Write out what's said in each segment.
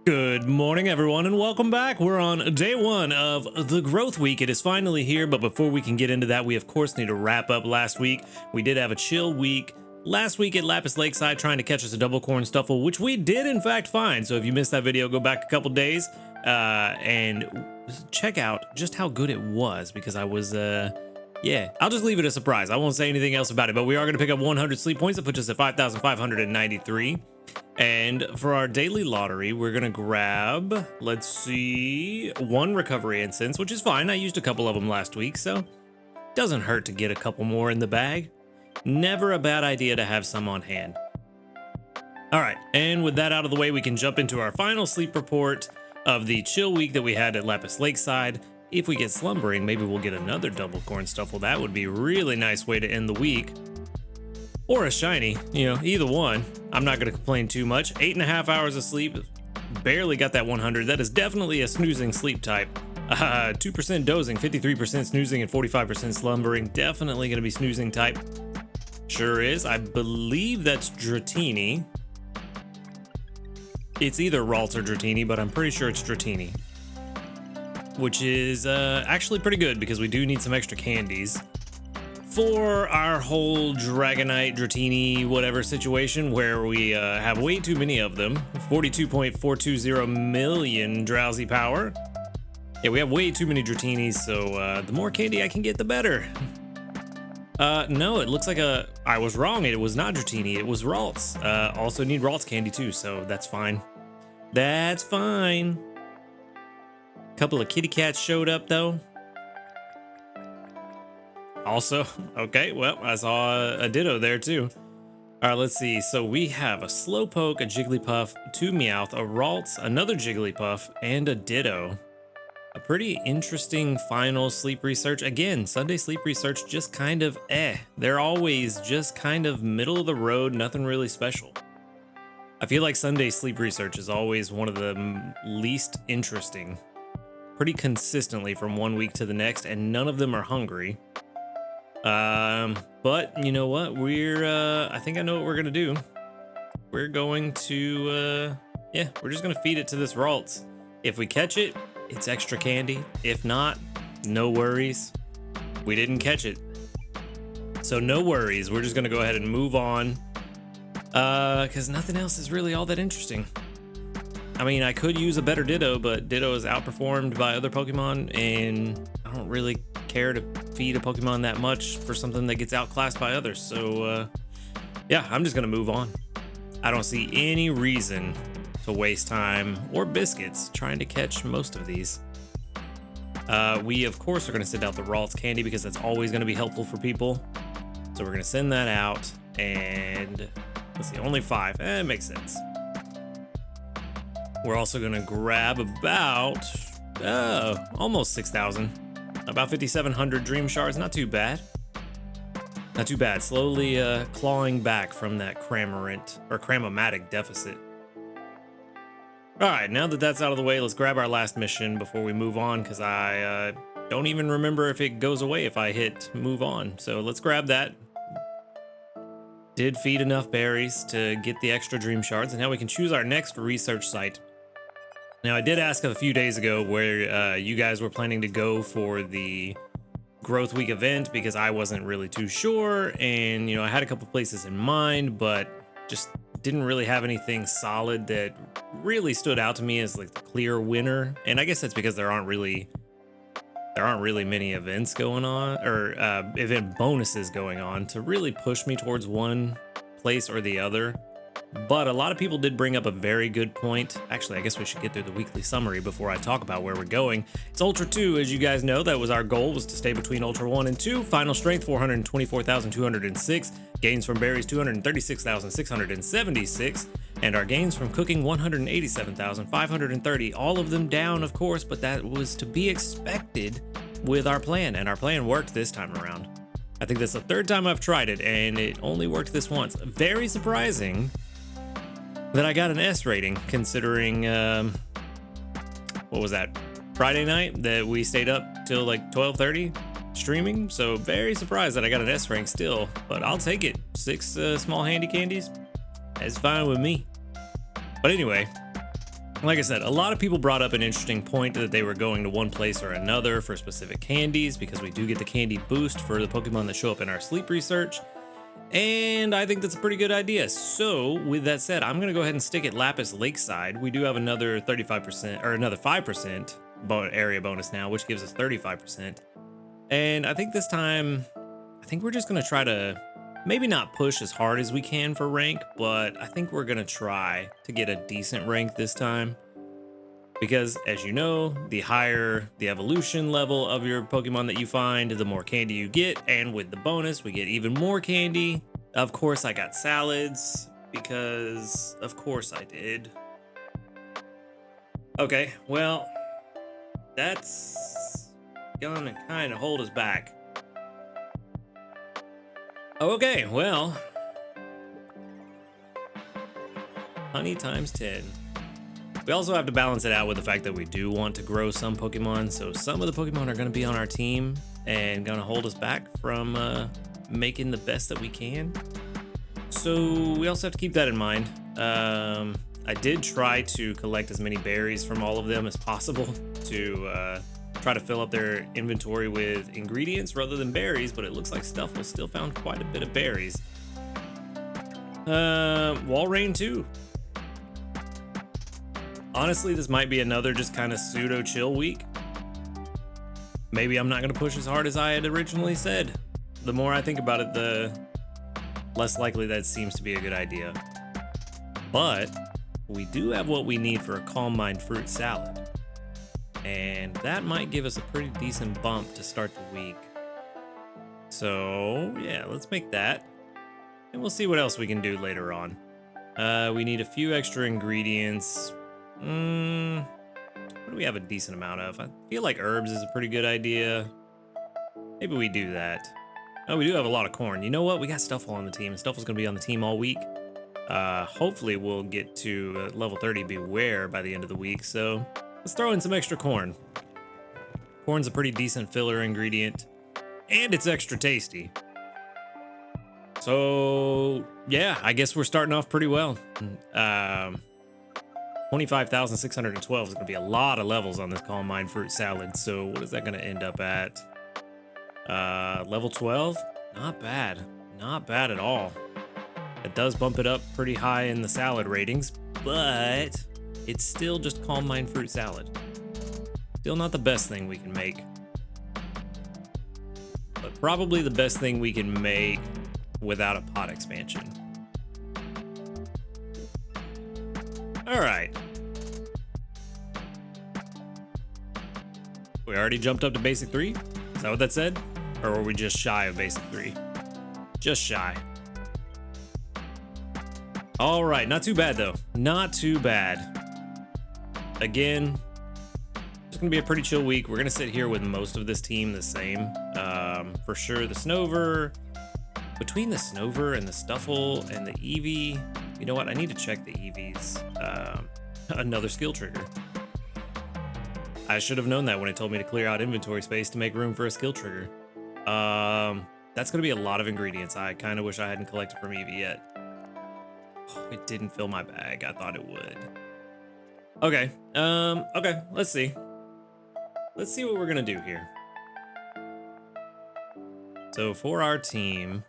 Good morning, everyone, and welcome back. We're on day one of the growth week. It is finally here, but before we can get into that, we of course need to wrap up last week. We did have a chill week last week at Lapis Lakeside trying to catch us a double corn stuffle, which we did in fact find. So if you missed that video, go back a couple days and check out just how good it was, because I was yeah, I'll just leave it a surprise. I won't say anything else about it, but we are going to pick up 100 sleep points. That puts us at 5,593. And for our daily lottery, we're going to grab, let's see, one recovery incense, which is fine. I used a couple of them last week, so doesn't hurt to get a couple more in the bag. Never a bad idea to have some on hand. All right, and with that out of the way, we can jump into our final sleep report of the chill week that we had at Lapis Lakeside. If we get slumbering, maybe we'll get another double corn stuffle. That would be a really nice way to end the week. Or a shiny, you know, either one. I'm not going to complain too much. 8.5 hours of sleep, barely got that 100. That is definitely a snoozing sleep type. 2% dozing, 53% snoozing, and 45% slumbering. Definitely going to be snoozing type. Sure is. I believe that's Dratini. It's either Ralts or Dratini, but I'm pretty sure it's Dratini. Which is actually pretty good, because we do need some extra candies for our whole Dragonite, Dratini, whatever situation, where we have way too many of them. 42.420 million drowsy power. Yeah, we have way too many Dratinis, so the more candy I can get, the better. No, it looks like I was wrong. It was not Dratini, it was Ralts. Also need Ralts candy too, so that's fine. That's fine. Couple of kitty cats showed up though. Also, okay, well, I saw a Ditto there too. All right, let's see. So we have a Slowpoke, a Jigglypuff, two Meowth, a Ralts, another Jigglypuff, and a Ditto. A pretty interesting final sleep research. Again, Sunday sleep research just kind of They're always just kind of middle of the road, nothing really special. I feel like Sunday sleep research is always one of the least interesting, pretty consistently from one week to the next, and none of them are hungry. But you know what? I think I know what we're gonna do. We're going to, yeah, we're just gonna feed it to this Ralts. If we catch it, it's extra candy. If not, no worries. We didn't catch it. So no worries. We're just gonna go ahead and move on. Because nothing else is really all that interesting. I mean, I could use a better Ditto, but Ditto is outperformed by other Pokemon, and I don't really care to feed a Pokemon that much for something that gets outclassed by others. So, yeah, I'm just going to move on. I don't see any reason to waste time or biscuits trying to catch most of these. We, of course, are going to send out the Ralts candy, because that's always going to be helpful for people. So we're going to send that out, and let's see, only 5. It makes sense. We're also going to grab about almost 6,000, about 5,700 dream shards. Not too bad. Not too bad. Slowly clawing back from that Cramomatic deficit. All right, now that that's out of the way, let's grab our last mission before we move on, because I don't even remember if it goes away if I hit move on. So let's grab that. Did feed enough berries to get the extra dream shards, and now we can choose our next research site. Now, I did ask a few days ago where you guys were planning to go for the growth week event, because I wasn't really too sure, and you know, I had a couple places in mind, but just didn't really have anything solid that really stood out to me as like the clear winner. And I guess that's because there aren't really many events going on, or event bonuses going on to really push me towards one place or the other. But a lot of people did bring up a very good point. Actually, I guess we should get through the weekly summary before I talk about where we're going. It's Ultra 2, as you guys know. That was our goal, was to stay between Ultra 1 and 2. Final strength, 424,206. Gains from berries, 236,676. And our gains from cooking, 187,530. All of them down, of course, but that was to be expected with our plan. And our plan worked this time around. I think that's the third time I've tried it, and it only worked this once. Very surprising that I got an S rating, considering, what was that, Friday night that we stayed up till like 12:30 streaming. So very surprised that I got an S rank still, but I'll take it. 6 small handy candies, that's fine with me. But anyway, Like I said, a lot of people brought up an interesting point that they were going to one place or another for specific candies, because we do get the candy boost for the Pokemon that show up in our sleep research. And I think that's a pretty good idea. So with that said, I'm going to go ahead and stick at Lapis Lakeside. We do have another 35% or another 5% area bonus now, which gives us 35%. And I think this time, I think we're just going to try to maybe not push as hard as we can for rank, but I think we're going to try to get a decent rank this time. Because as you know, the higher the evolution level of your Pokemon that you find, the more candy you get. And with the bonus, we get even more candy. Of course, I got salads because of course I did. Okay, well, that's gonna kind of hold us back. Okay, well, honey times 10. We also have to balance it out with the fact that we do want to grow some Pokemon, so some of the Pokemon are going to be on our team and going to hold us back from making the best that we can. So we also have to keep that in mind. I did try to collect as many berries from all of them as possible to try to fill up their inventory with ingredients rather than berries, but it looks like Stuffle still found quite a bit of berries. Walrein too. Honestly, this might be another just kind of pseudo chill week. Maybe I'm not going to push as hard as I had originally said. The more I think about it, the less likely that seems to be a good idea. But we do have what we need for a Calm Mind fruit salad. And that might give us a pretty decent bump to start the week. So yeah, let's make that. And we'll see what else we can do later on. We need a few extra ingredients. What do we have a decent amount of? I feel like herbs is a pretty good idea. Maybe we do that. Oh, we do have a lot of corn. You know what? We got Stuffle on the team, and Stuffle's gonna be on the team all week. Hopefully we'll get to level 30 Beware by the end of the week, so let's throw in some extra corn. Corn's a pretty decent filler ingredient, and it's extra tasty. So yeah, I guess we're starting off pretty well. 25,612 is going to be a lot of levels on this Calm Mind fruit salad. So what is that going to end up at? Level 12? Not bad. Not bad at all. It does bump it up pretty high in the salad ratings, but it's still just Calm Mind fruit salad. Still not the best thing we can make. But probably the best thing we can make without a pot expansion. All right. We already jumped up to basic 3? Is that what that said? Or were we just shy of basic 3? Just shy. All right, not too bad though. Not too bad. Again, it's gonna be a pretty chill week. We're gonna sit here with most of this team the same. For sure, the Snover. Between the Snover and the Stuffle and the Eevee, you know what? I need to check the Eevee's another skill trigger. I should have known that when it told me to clear out inventory space to make room for a skill trigger. That's gonna be a lot of ingredients. I kind of wish I hadn't collected from Eevee yet. Oh, it didn't fill my bag. I thought it would. Okay. Okay. Let's see. Let's see what we're gonna do here. So for our team,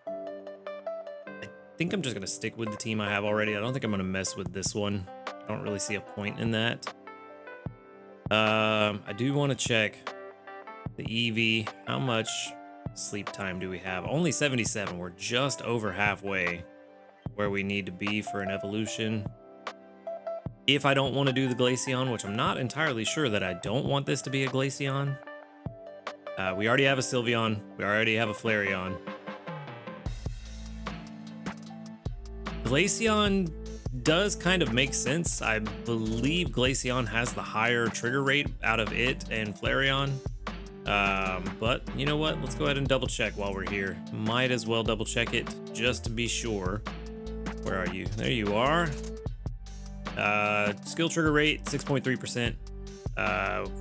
I think I'm just gonna stick with the team I have already. I don't think I'm gonna mess with this one. I don't really see a point in that. I do want to check the Eevee. How much sleep time do we have? Only 77. We're just over halfway where we need to be for an evolution. If I don't want to do the Glaceon, which I'm not entirely sure that I don't want this to be a Glaceon. We already have a Sylveon. We already have a Flareon. Glaceon does kind of make sense. I believe Glaceon has the higher trigger rate out of it and Flareon. But you know what? Let's go ahead and double check while we're here. Might as well double check it just to be sure. Where are you? There you are. Skill trigger rate 6.3%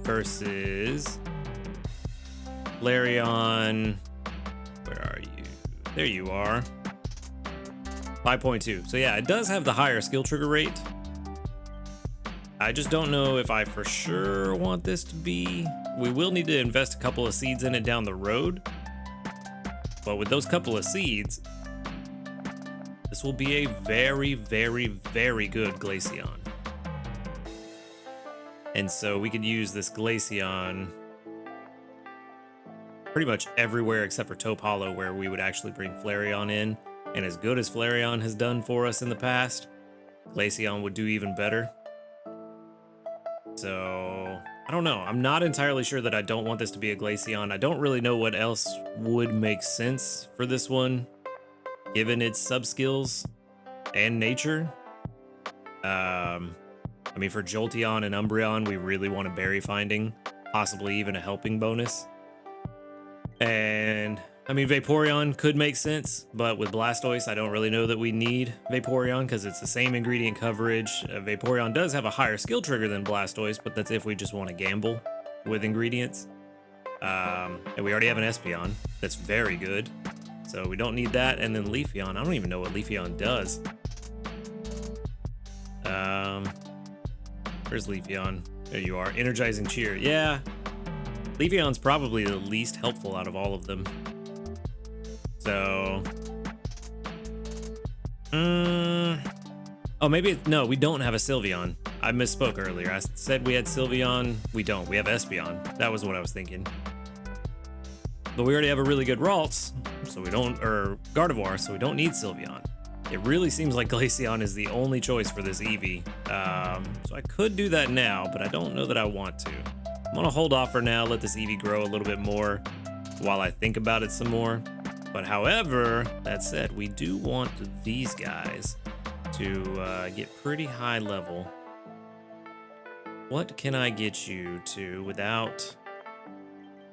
versus Flareon. Where are you? There you are. 5.2. So yeah, it does have the higher skill trigger rate. I just don't know if I for sure want this to be. We will need to invest a couple of seeds in it down the road. But with those couple of seeds, this will be a very, very, very good Glaceon. And so we could use this Glaceon pretty much everywhere except for Taupe Hollow, where we would actually bring Flareon in. And as good as Flareon has done for us in the past, Glaceon would do even better. So, I don't know. I'm not entirely sure that I don't want this to be a Glaceon. I don't really know what else would make sense for this one, given its sub-skills and nature. I mean, for Jolteon and Umbreon, we really want a berry finding, possibly even a helping bonus. And I mean, Vaporeon could make sense, but with Blastoise, I don't really know that we need Vaporeon because it's the same ingredient coverage. Vaporeon does have a higher skill trigger than Blastoise, but that's if we just want to gamble with ingredients. And we already have an Espeon that's very good, so we don't need that. And then Leafeon, I don't even know what Leafeon does. Where's Leafeon? There you are. Energizing Cheer. Yeah, Leafeon's probably the least helpful out of all of them. So, oh, maybe no, we don't have a Sylveon. I misspoke earlier. I said we had Sylveon. We don't. We have Espeon. That was what I was thinking. But we already have a really good Ralts, so we don't, or Gardevoir, so we don't need Sylveon. It really seems like Glaceon is the only choice for this Eevee. So I could do that now, but I don't know that I want to. I'm gonna hold off for now, let this Eevee grow a little bit more while I think about it some more. But however, that said, we do want these guys to get pretty high level. What can I get you to without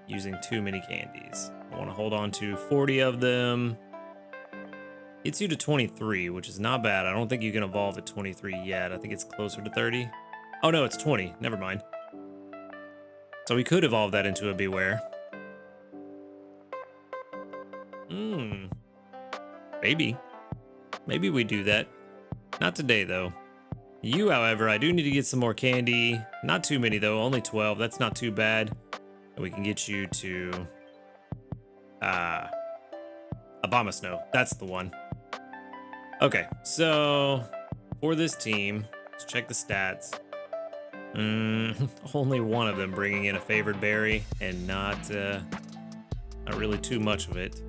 using too many candies? I want to hold on to 40 of them. Gets you to 23, which is not bad. I don't think you can evolve at 23 yet. I think it's closer to 30. Oh no, it's 20. Never mind. So we could evolve that into a Beware. Maybe. Maybe we do that. Not today, though. You, however, I do need to get some more candy. Not too many, though. Only 12. That's not too bad. And we can get you to... Abomasnow. That's the one. Okay, so... For this team, let's check the stats. Only one of them bringing in a favored berry, and not really too much of it.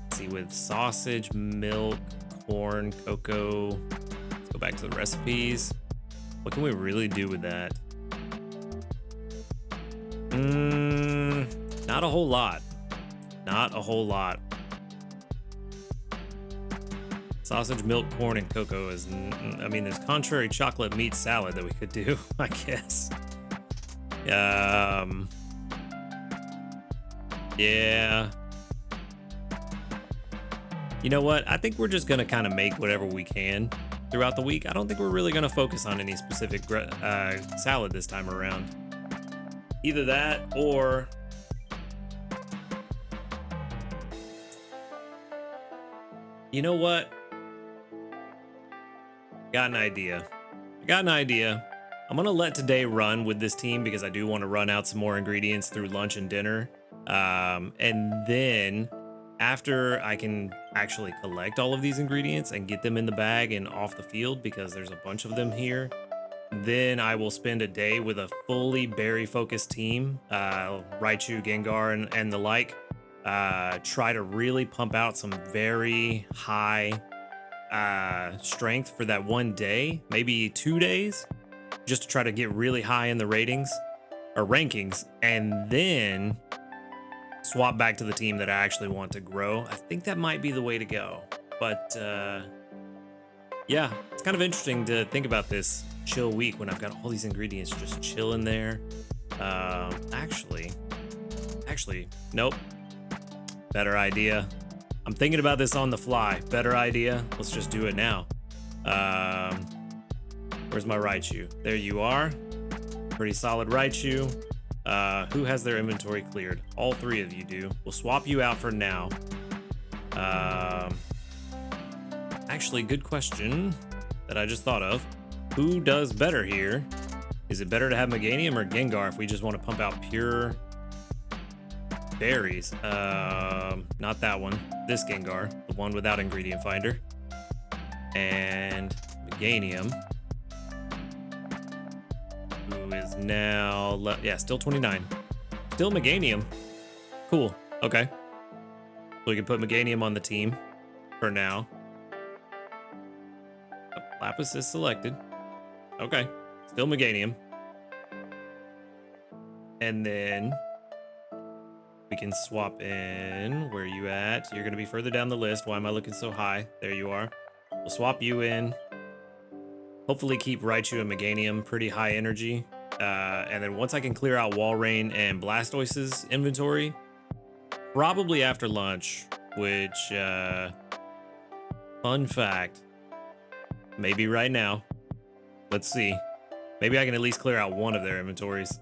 Let's see, with sausage, milk, corn, cocoa. Let's go back to the recipes. What can we really do with that? Not a whole lot. Not a whole lot. Sausage, milk, corn, and cocoa is, I mean, there's contrary chocolate meat salad that we could do, I guess. Yeah. You know what? I think we're just gonna kind of make whatever we can throughout the week. I don't think we're really gonna focus on any specific salad this time around. Either that or... You know what? Got an idea. I got an idea. I'm gonna let today run with this team because I do want to run out some more ingredients through lunch and dinner. And then after I can actually collect all of these ingredients and get them in the bag and off the field, because there's a bunch of them here, then I will spend a day with a fully berry focused team, Raichu, Gengar, and the like. Try to really pump out some very high strength for that one day, maybe 2 days, just to try to get really high in the ratings or rankings, and then swap back to the team that I actually want to grow. I think that might be the way to go. But yeah, it's kind of interesting to think about this chill week when I've got all these ingredients just chilling there. Actually, nope. Better idea. I'm thinking about this on the fly. Better idea. Let's just do it now. Where's my Raichu? There you are. Pretty solid Raichu. Who has their inventory cleared? All three of you do. We'll swap you out for now. Actually, good question. that I just thought of. Who does better here? Is it better to have Meganium or Gengar if we just want to pump out pure berries? Not that one. This Gengar, the one without ingredient finder. And Meganium, who is now, yeah, still 29. Still Meganium. Cool. Okay. So we can put Meganium on the team for now. Oh, Lapis is selected. Okay. Still Meganium. And then we can swap in. Where are you at? You're going to be further down the list. Why am I looking so high? There you are. We'll swap you in. Hopefully keep Raichu and Meganium pretty high energy. And then once I can clear out Walrein and Blastoise's inventory, probably after lunch, which, fun fact, maybe right now. Let's see. Maybe I can at least clear out one of their inventories.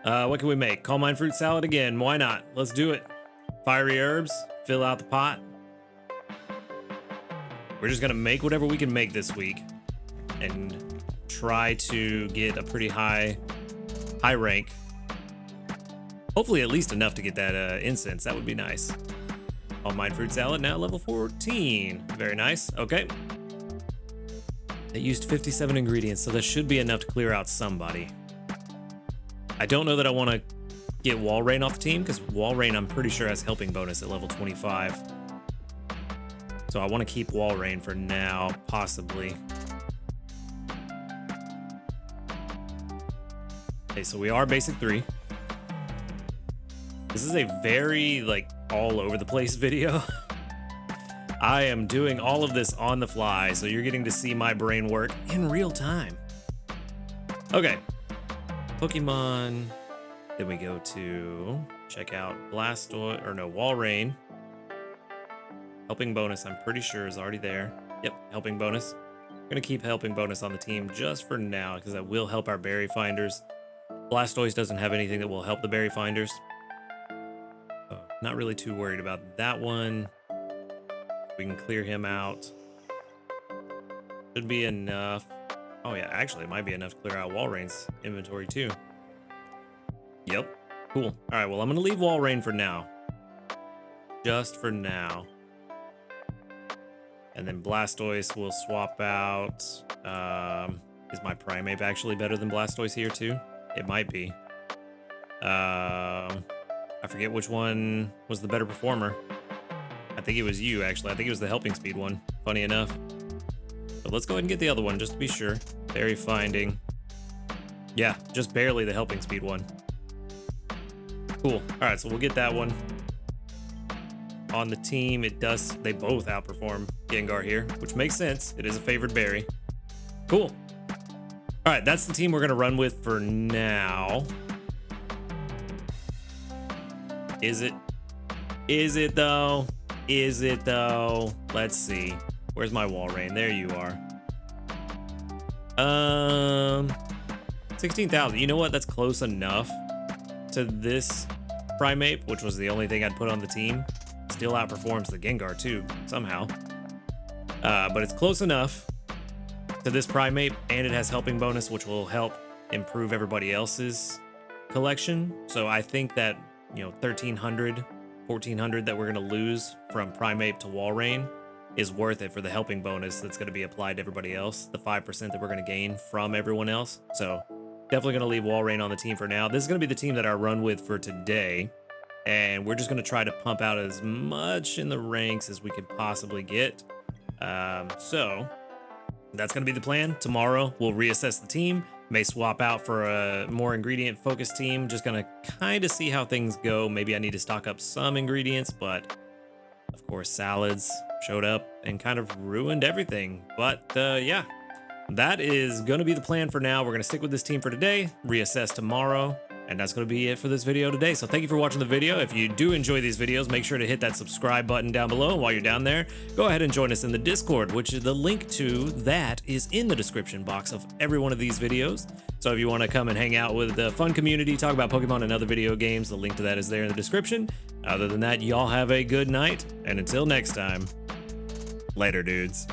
What can we make? Calm Mind Fruit Salad again. Why not? Let's do it. Fiery Herbs. Fill out the pot. We're just going to make whatever we can make this week and try to get a pretty high rank. Hopefully at least enough to get that incense. That would be nice. Calm Mind Fruit Salad now level 14. Very nice. Okay. It used 57 ingredients, so that should be enough to clear out somebody. I don't know that I want to get Walrein off the team because Walrein I'm pretty sure has helping bonus at level 25. So I want to keep Walrein for now, possibly. Okay, so we are basic 3. This is a very, like, all over the place video. I am doing all of this on the fly, so you're getting to see my brain work in real time. Okay. Pokemon. Then we go to check out Blastoise, or no, Walrein. Helping bonus, I'm pretty sure, is already there. Yep, helping bonus. I'm gonna keep helping bonus on the team just for now, because that will help our berry finders. Blastoise doesn't have anything that will help the berry finders. So not really too worried about that one. We can clear him out. Should be enough. Oh yeah, actually it might be enough to clear out Walrein's inventory too. Yep, cool. All right, well I'm gonna leave Walrein for now. Just for now. And then Blastoise will swap out. Is my Primeape actually better than Blastoise here too? It might be. I forget which one was the better performer. I think it was you, actually. I think it was the helping speed one, funny enough. But let's go ahead and get the other one, just to be sure. Berry finding. Yeah, just barely the helping speed one. Cool. All right, so we'll get that one. On the team, it does, they both outperform Gengar here, which makes sense. It is a favored berry. Cool. All right, that's the team we're going to run with for now. Is it? Is it, though? Is it, though? Let's see. Where's my Walrein? There you are. 16,000. You know what? That's close enough to this Primeape, which was the only thing I'd put on the team. Still outperforms the Gengar, too, somehow. But it's close enough to this Primeape, and it has helping bonus, which will help improve everybody else's collection. So I think that, you know, 1,300, 1,400 that we're going to lose from Primeape to Walrein is worth it for the helping bonus that's going to be applied to everybody else, the 5% that we're going to gain from everyone else. So definitely going to leave Walrein on the team for now. This is going to be the team that I run with for today, and we're just going to try to pump out as much in the ranks as we could possibly get. So that's going to be the plan. Tomorrow we'll reassess the team, may swap out for a more ingredient focused team. Just going to kind of see how things go. Maybe I need to stock up some ingredients, but of course salads showed up and kind of ruined everything. But yeah, that is going to be the plan for now. We're going to stick with this team for today, reassess tomorrow, and that's going to be it for this video today. So thank you for watching the video. If you do enjoy these videos, make sure to hit that subscribe button down below. While you're down there, go ahead and join us in the Discord, which is the link to that is in the description box of every one of these videos. So if you want to come and hang out with the fun community, talk about Pokemon and other video games, the link to that is there in the description. Other than that, y'all have a good night, and until next time, later, dudes.